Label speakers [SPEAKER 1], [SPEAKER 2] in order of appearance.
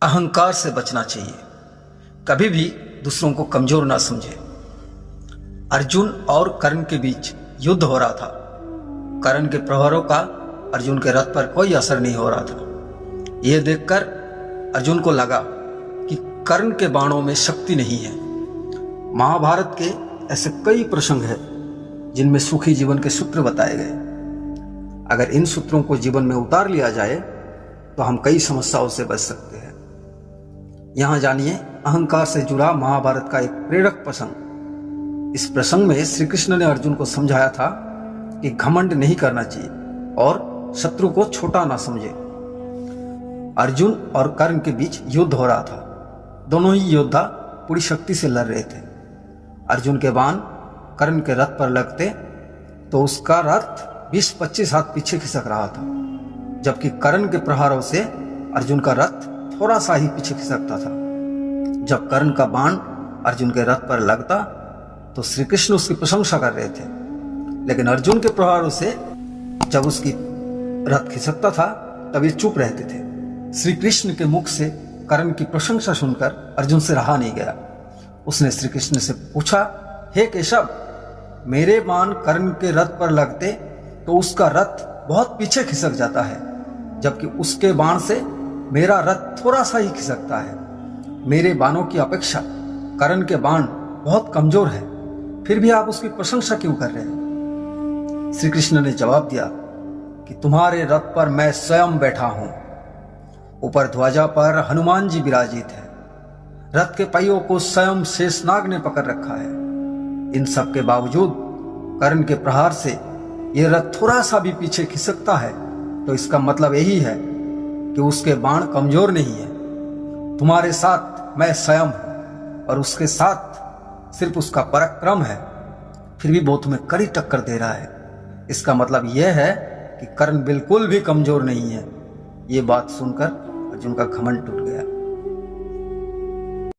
[SPEAKER 1] अहंकार से बचना चाहिए। कभी भी दूसरों को कमजोर ना समझे। अर्जुन और कर्ण के बीच युद्ध हो रहा था। कर्ण के प्रहारों का अर्जुन के रथ पर कोई असर नहीं हो रहा था। यह देखकर अर्जुन को लगा कि कर्ण के बाणों में शक्ति नहीं है। महाभारत के ऐसे कई प्रसंग हैं जिनमें सुखी जीवन के सूत्र बताए गए। अगर इन सूत्रों को जीवन में उतार लिया जाए तो हम कई समस्याओं से बच सकते हैं। यहां जानिए अहंकार से जुड़ा महाभारत का एक प्रेरक प्रसंग। इस प्रसंग में श्री कृष्ण ने अर्जुन को समझाया था कि घमंड नहीं करना चाहिए और शत्रु को छोटा ना समझे। अर्जुन और कर्ण के बीच युद्ध हो रहा था। दोनों ही योद्धा पूरी शक्ति से लड़ रहे थे। अर्जुन के बाण कर्ण के रथ पर लगते तो उसका रथ 20-25 हाथ पीछे खिसक रहा था, जबकि कर्ण के प्रहारों से अर्जुन का रथ थोड़ा सा ही पीछे खिसकता था। जब कर्ण का बाण अर्जुन के रथ पर लगता तो श्री कृष्ण उसकी प्रशंसा कर रहे थे, लेकिन अर्जुन के प्रहारों से जब उसकी रथ खिसकता था तब ये चुप रहते थे। श्री कृष्ण के मुख से कर्ण की प्रशंसा सुनकर अर्जुन से रहा नहीं गया। उसने श्री कृष्ण से पूछा, हे केशव, मेरे बाण कर्ण के रथ पर लगते तो उसका रथ बहुत पीछे खिसक जाता है, जबकि उसके बाण से मेरा रथ थोड़ा सा ही खिसकता है। मेरे बाणों की अपेक्षा कर्ण के बाण बहुत कमजोर है, फिर भी आप उसकी प्रशंसा क्यों कर रहे हैं? श्री कृष्ण ने जवाब दिया कि तुम्हारे रथ पर मैं स्वयं बैठा हूं। ऊपर ध्वजा पर हनुमान जी विराजित है। रथ के पहियों को स्वयं शेषनाग ने पकड़ रखा है। इन सब के बावजूद कर्ण के प्रहार से यह रथ थोड़ा सा भी पीछे खिसकता है तो इसका मतलब यही है कि उसके बाण कमजोर नहीं है। तुम्हारे साथ मैं स्वयं हूं और उसके साथ सिर्फ उसका पराक्रम है, फिर भी वो तुम्हें कड़ी टक्कर दे रहा है। इसका मतलब यह है कि कर्ण बिल्कुल भी कमजोर नहीं है। ये बात सुनकर अर्जुन का घमंड टूट गया।